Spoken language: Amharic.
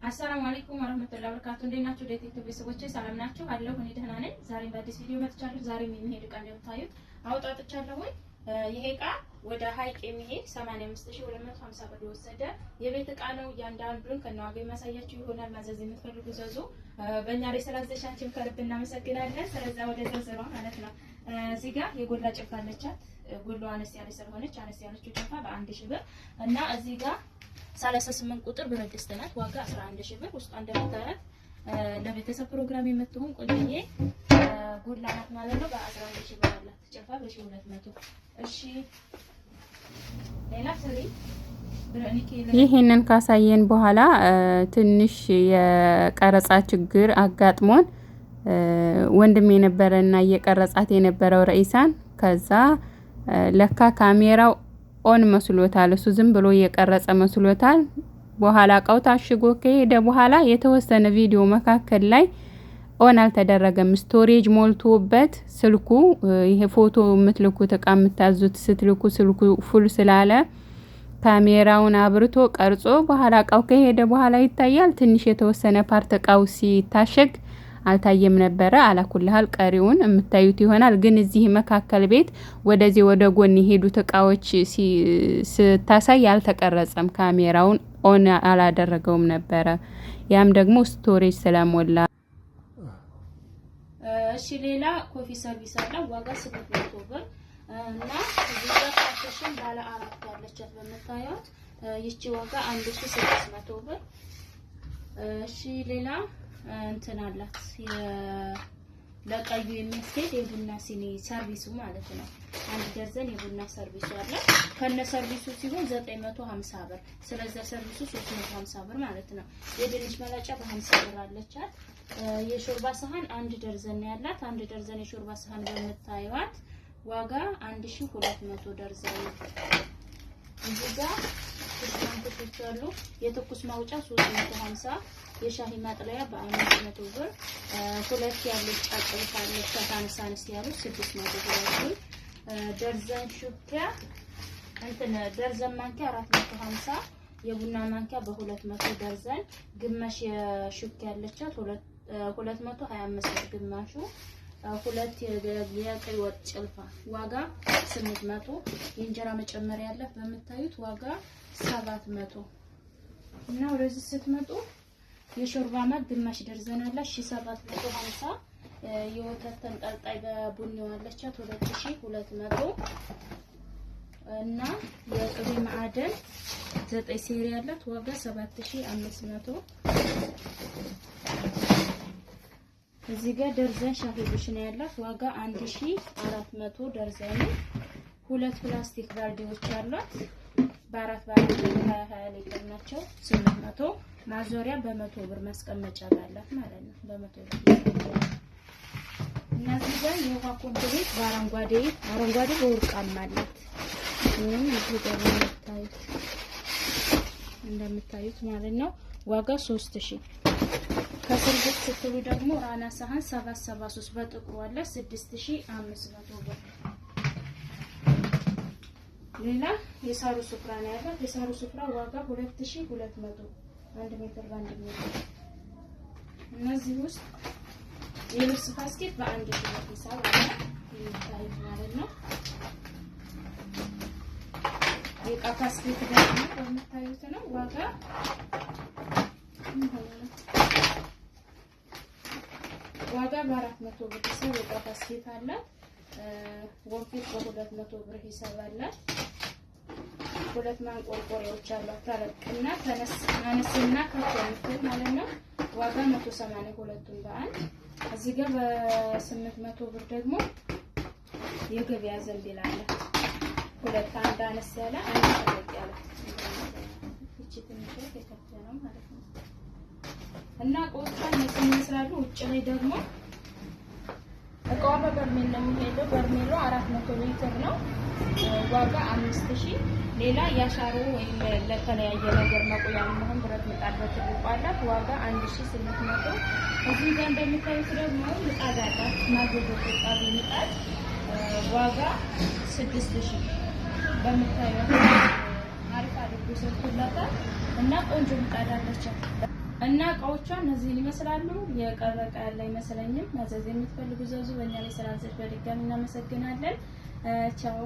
አሰላሙ አለይኩም ወራህመቱላሂ ወበረካቱ። እንዴት ናችሁ? ዴት ቤተሰቦቼ ሰላም ናችሁ? አለሁ እኔ ደህና ነኝ። ዛሬም በአዲስ ቪዲዮ መጥቻለሁ። ዛሬም የሚሄድ ዕቃ እንደምታዩት አውጣጥቻለሁ። ይሄ ዕቃ ወደ ሀይቅ የሚሄድ 85250 ብር የወሰደ የቤት ዕቃ ነው። እያንዳንዱን ከነዋጋው የማሳያችሁ ይሆናል። ማዘዝ የምትፈልጉ ዘዙ። በእኛ ላይ ስላዘዛችሁን ከልብ እናመሰግናለን። ስለዚህ ወደ ዝርዝሯ ማለት ነው። እዚህ ጋር የጎላ ጭልፋ አለቻት። ጎላዋ አነስ ያለች ስለሆነች አነስ ያለችው ጭልፋ በ1000 ብር እና እዚህ ጋር 38 ቁጥር ብረት ድስት ናት። ዋጋ 11000 ብር። ውስጧ እንደምታዩት ለቤተሰብ ፕሮግራም የምትሆን ቆንጆዬ ጎላ ናት ማለት ነው። በ11000 ብር አላት። ጭልፋ በ1200። እሺ ሌላ ስሪ ይሄንን ካሳየን በኋላ ትንሽ የቀረጻ ችግር አጋጥሞን ወንድም የነበረና እየቀረጻት የነበረው ረኢሳን ከዛ ለካ ካሜራው ኦን መስሎታል። እሱ ዝም ብሎ እየቀረጸ መስሎታል። በኋላ እቃው ታሽጎ ከሄደ በኋላ የተወሰነ ቪዲዮ መካከል ላይ ኦን አልተደረገም። ስቶሬጅ ሞልቶበት ስልኩ ይሄ ፎቶ የምትልኩት እቃ የምታዙት ስትልኩ ስልኩ ፉል ስላለ ካሜራውን አብርቶ ቀርጾ በኋላ እቃው ከሄደ በኋላ ይታያል። ትንሽ የተወሰነ ፓርት እቃው ሲታሸግ አልታየም ነበረ። አላኩልሃል ቀሪውን የምታዩት ይሆናል። ግን እዚህ መካከል ቤት ወደዚህ ወደ ጎን የሄዱት እቃዎች ስታሳይ አልተቀረጸም። ካሜራውን ኦን አላደረገውም ነበረ። ያም ደግሞ ስቶሬጅ ስለሞላ። እሺ ሌላ ኮፊ ሰርቪስ አለ። ዋጋ 800 ብር እና እዚህ ጋር ፓርቲሽን ባለ 4 ያለቻት በመታየት ይቺ ዋጋ 1600 ብር። እሺ ሌላ እንትን አላት ለቀዩ የሚያስኬድ የቡና ሲኒ ሰርቪሱ ማለት ነው። አንድ ደርዘን የቡና ሰርቪሱ አለ። ከነ ሰርቪሱ ሲሆን 950 ብር። ስለዚህ ሰርቪሱ 350 ብር ማለት ነው። የድንች መላጫ በ50 ብር አለቻት። የሾርባ ሳህን አንድ ደርዘን ያላት። አንድ ደርዘን የሾርባ ሳህን በመታየዋት ዋጋ 1200 ደርዘን። እዚህ ጋር ትኩስ አሉ። የትኩስ ማውጫ 350። የሻሂ ማጥለያ በ500 ብር። ሁለት ያለች ጫጭልፋ አለች ከታነሳንስ ያሉ 600 ብር። ደርዘን ሹኪያ እንትን ደርዘን ማንኪያ 450። የቡና ማንኪያ በ200 ደርዘን። ግማሽ የሹኪያ ያለቻት 225 ብር ግማሹ። ሁለት የቀይ ወጥ ጭልፋ ዋጋ 800። የእንጀራ መጨመሪያ ያላት በመታዩት ዋጋ 700 እና ወደዚህ ስትመጡ የሾርባ ማት ግማሽ ደርዘን አለ 1750። የወተት ተንጠልጣይ በቡኒው አለቻት 2200 እና የቅቤ ማዕደን 9 ሴሪ ያላት ዋጋ 7500። እዚህ ጋር ደርዘን ሻሂ ቡሽና ያላት ዋጋ 1400 ደርዘን። ሁለት ፕላስቲክ ባልዲዎች አሏት በአራት ባልዲ 20 ሊትር ናቸው 800። ማዞሪያ በ100 ብር ማስቀመጫ አላት ማለት ነው። በ100 ብር እና እዚህ ጋር የውሃ ኮምፕሌት በአረንጓዴ በወርቃማ አላት። ይሄን እዚህ ጋር እንደምታዩት ማለት ነው። ዋጋ 3000። ከስር ብት ስትሉ ደግሞ ራና ሳህን 773 በጥቁሩ አለ 6500 ብር። ሌላ የሳሩ ሱፍራ ነው ያለው። የሳሩ ሱፍራ ዋጋ 2200 1 ሜትር በ1 ሜትር። እነዚህ ውስጥ የልብስ ባስኬት በአንድ ሺህ ሂሳብ አለ ይታያል ማለት ነው። የእቃ ባስኬት ደግሞ በምታዩት ነው። ዋጋ በ400 ብር ሂሳብ የእቃ ባስኬት አለ። ወንፊት በ200 ብር ሂሳብ አለ። ሁለት ማንቆርቆሪያዎች አሏት። ተለቅና አነስና ከፍ ያሉት ማለት ነው። ዋጋ 180 ሁለቱም በአንድ። እዚህ ጋር በ800 ብር ደግሞ የገበያ ዘንቢል አለ። ሁለት አንድ አነስ ያለ አንድ ተለቅ ያለ እቺ ትንሽ የከፈተ ነው ማለት ነው። እና ቆጣን ይመስላሉ። ውጭ ላይ ደግሞ እቃዋ በበርሜል ነው የሚሄደው። በርሜሉ 400 ሊትር ነው። ዋጋ 5000። ሌላ ያሻሩ ወይም ለተለያየ ነገር መቆያ መሆን ብረት ምጣድ በትልቁ አላት። ዋጋ 1800። እዚህ ጋር እንደምታዩት ደግሞ ምጣድ አላት። ማገዶ ቆጣቢ ምጣድ ዋጋ 6000 በምታዩት አሪፍ አድርጎ ሰርቶላታል እና ቆንጆ ምጣድ አለች። እና እቃዎቿ እነዚህን ይመስላሉ። የቀረ እቃ ያለ አይመስለኝም። ማዘዝ የምትፈልጉ ዘዙ። በእኛ ላይ ስላዘዝ በድጋሚ እናመሰግናለን። ቻው